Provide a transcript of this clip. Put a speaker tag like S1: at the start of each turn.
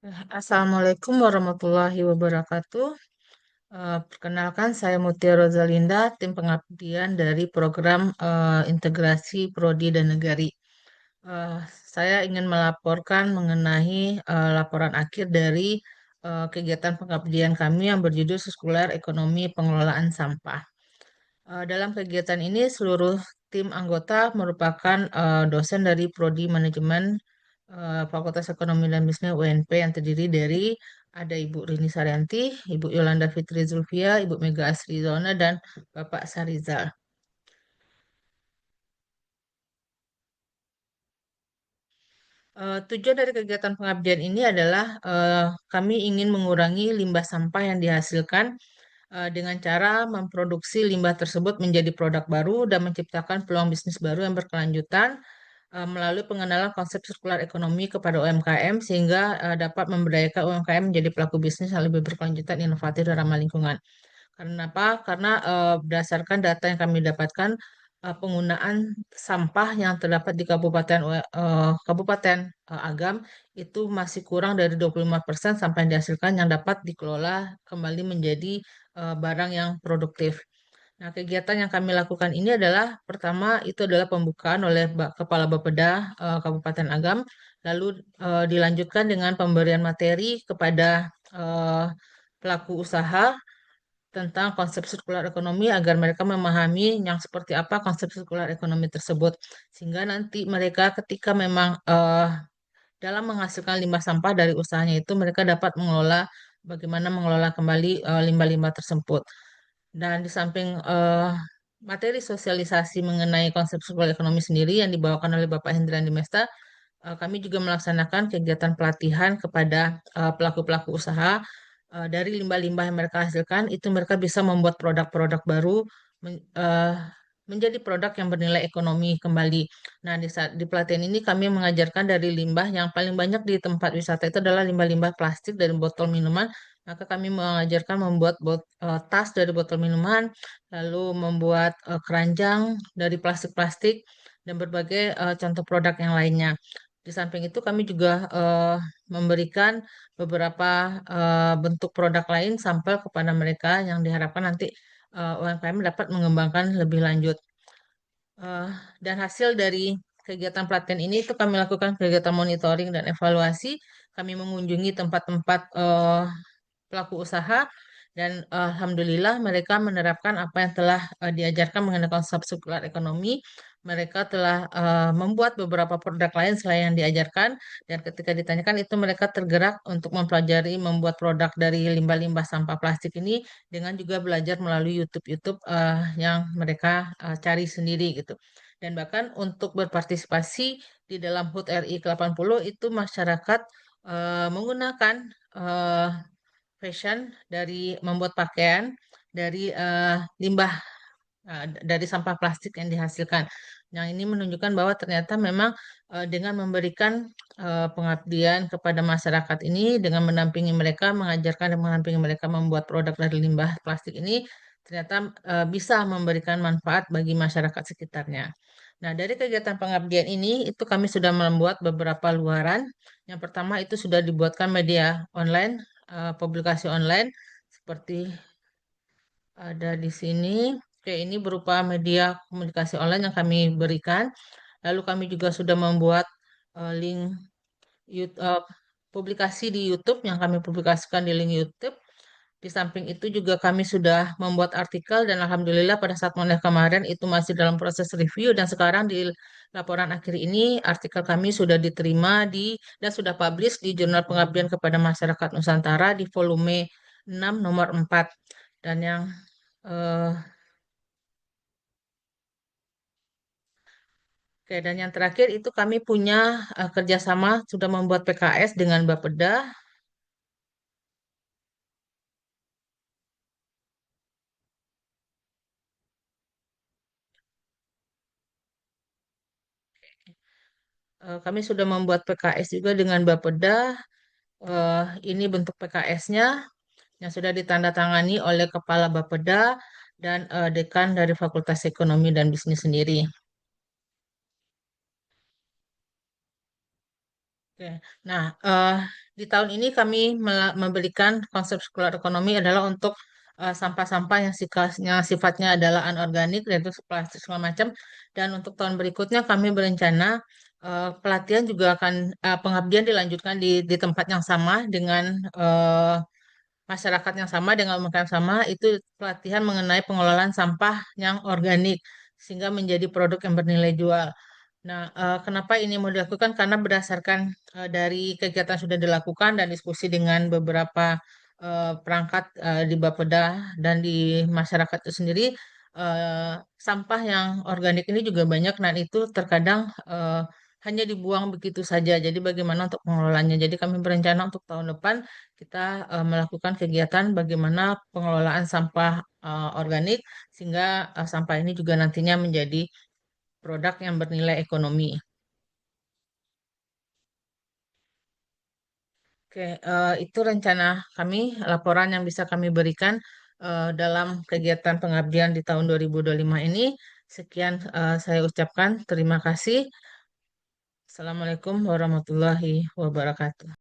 S1: Assalamualaikum warahmatullahi wabarakatuh. Perkenalkan, saya Mutia Rosalinda, tim pengabdian dari program integrasi Prodi dan Negari. Eh, saya ingin melaporkan mengenai laporan akhir dari kegiatan pengabdian kami yang berjudul Sirkular Ekonomi Pengelolaan Sampah. Dalam kegiatan ini, seluruh tim anggota merupakan dosen dari Prodi Manajemen Fakultas Ekonomi dan Bisnis UNP yang terdiri dari ada Ibu Rini Saryanti, Ibu Yolanda Fitri Zulfia, Ibu Mega Asri Zona, dan Bapak Sarizal. Tujuan dari kegiatan pengabdian ini adalah kami ingin mengurangi limbah sampah yang dihasilkan dengan cara memproduksi limbah tersebut menjadi produk baru dan menciptakan peluang bisnis baru yang berkelanjutan melalui pengenalan konsep sirkular ekonomi kepada UMKM sehingga dapat memberdayakan UMKM menjadi pelaku bisnis yang lebih berkelanjutan, inovatif, dan ramah lingkungan. Karena apa? Karena berdasarkan data yang kami dapatkan, penggunaan sampah yang terdapat di Kabupaten Agam itu masih kurang dari 25% sampah yang dihasilkan yang dapat dikelola kembali menjadi barang yang produktif. Nah, kegiatan yang kami lakukan ini adalah pertama itu adalah pembukaan oleh Kepala Bapeda Kabupaten Agam, lalu dilanjutkan dengan pemberian materi kepada pelaku usaha tentang konsep sirkular ekonomi agar mereka memahami yang seperti apa konsep sirkular ekonomi tersebut, sehingga nanti mereka ketika memang dalam menghasilkan limbah sampah dari usahanya itu mereka dapat mengelola bagaimana mengelola kembali limbah-limbah tersebut. Dan di samping materi sosialisasi mengenai konsep sirkular ekonomi sendiri yang dibawakan oleh Bapak Hendra Dimesta, kami juga melaksanakan kegiatan pelatihan kepada pelaku-pelaku usaha dari limbah-limbah yang mereka hasilkan, itu mereka bisa membuat produk-produk baru menjadi produk yang bernilai ekonomi kembali. Nah, di saat di pelatihan ini kami mengajarkan dari limbah yang paling banyak di tempat wisata itu adalah limbah-limbah plastik dari botol minuman. Maka kami mengajarkan membuat tas dari botol minuman, lalu membuat keranjang dari plastik-plastik dan berbagai contoh produk yang lainnya. Di samping itu kami juga memberikan beberapa bentuk produk lain sampel kepada mereka yang diharapkan nanti UMKM dapat mengembangkan lebih lanjut. Eh, dan hasil dari kegiatan pelatihan ini itu kami lakukan kegiatan monitoring dan evaluasi. Kami mengunjungi tempat-tempat pelaku usaha dan alhamdulillah mereka menerapkan apa yang telah diajarkan mengenai konsep sirkular ekonomi. Mereka telah membuat beberapa produk lain selain yang diajarkan dan ketika ditanyakan itu mereka tergerak untuk mempelajari membuat produk dari limbah-limbah sampah plastik ini dengan juga belajar melalui YouTube-YouTube yang mereka cari sendiri gitu. Dan bahkan untuk berpartisipasi di dalam HUT RI ke-80 itu masyarakat menggunakan eh, fashion dari membuat pakaian dari limbah dari sampah plastik yang dihasilkan. Yang ini menunjukkan bahwa ternyata memang dengan memberikan pengabdian kepada masyarakat ini, dengan mendampingi mereka, mengajarkan dan mendampingi mereka membuat produk dari limbah plastik ini, ternyata bisa memberikan manfaat bagi masyarakat sekitarnya. Nah, dari kegiatan pengabdian ini, itu kami sudah membuat beberapa luaran. Yang pertama itu sudah dibuatkan media online, publikasi online, seperti ada di sini. Oke, ini berupa media komunikasi online yang kami berikan. Lalu kami juga sudah membuat link YouTube, publikasi di YouTube yang kami publikasikan di link YouTube. Di samping itu juga kami sudah membuat artikel dan alhamdulillah pada saat mulai kemarin itu masih dalam proses review dan sekarang di laporan akhir ini artikel kami sudah diterima dan sudah publish di Jurnal Pengabdian kepada Masyarakat Nusantara di volume 6 nomor 4. Dan yang eh, Oke, dan yang terakhir itu kami punya kerjasama sudah membuat PKS dengan Bapeda. Kami sudah membuat PKS juga dengan Bapeda. Eh, ini bentuk PKS-nya yang sudah ditandatangani oleh Kepala Bapeda dan Dekan dari Fakultas Ekonomi dan Bisnis sendiri. Oke. Nah, Di tahun ini kami memberikan konsep sirkular ekonomi adalah untuk sampah-sampah yang sifatnya adalah anorganik, yaitu plastik segala macam. Dan untuk tahun berikutnya kami berencana pelatihan juga akan pengabdian dilanjutkan di tempat yang sama dengan masyarakat yang sama dengan umkm yang sama, itu pelatihan mengenai pengelolaan sampah yang organik sehingga menjadi produk yang bernilai jual. Nah, kenapa ini mau dilakukan? Karena berdasarkan dari kegiatan yang sudah dilakukan dan diskusi dengan beberapa perangkat di Bapeda dan di masyarakat itu sendiri, sampah yang organik ini juga banyak dan itu terkadang hanya dibuang begitu saja. Jadi bagaimana untuk pengelolaannya? Jadi kami berencana untuk tahun depan kita melakukan kegiatan bagaimana pengelolaan sampah organik sehingga sampah ini juga nantinya menjadi produk yang bernilai ekonomi. Oke, itu rencana kami, laporan yang bisa kami berikan dalam kegiatan pengabdian di tahun 2025 ini. Sekian saya ucapkan terima kasih. Assalamualaikum warahmatullahi wabarakatuh.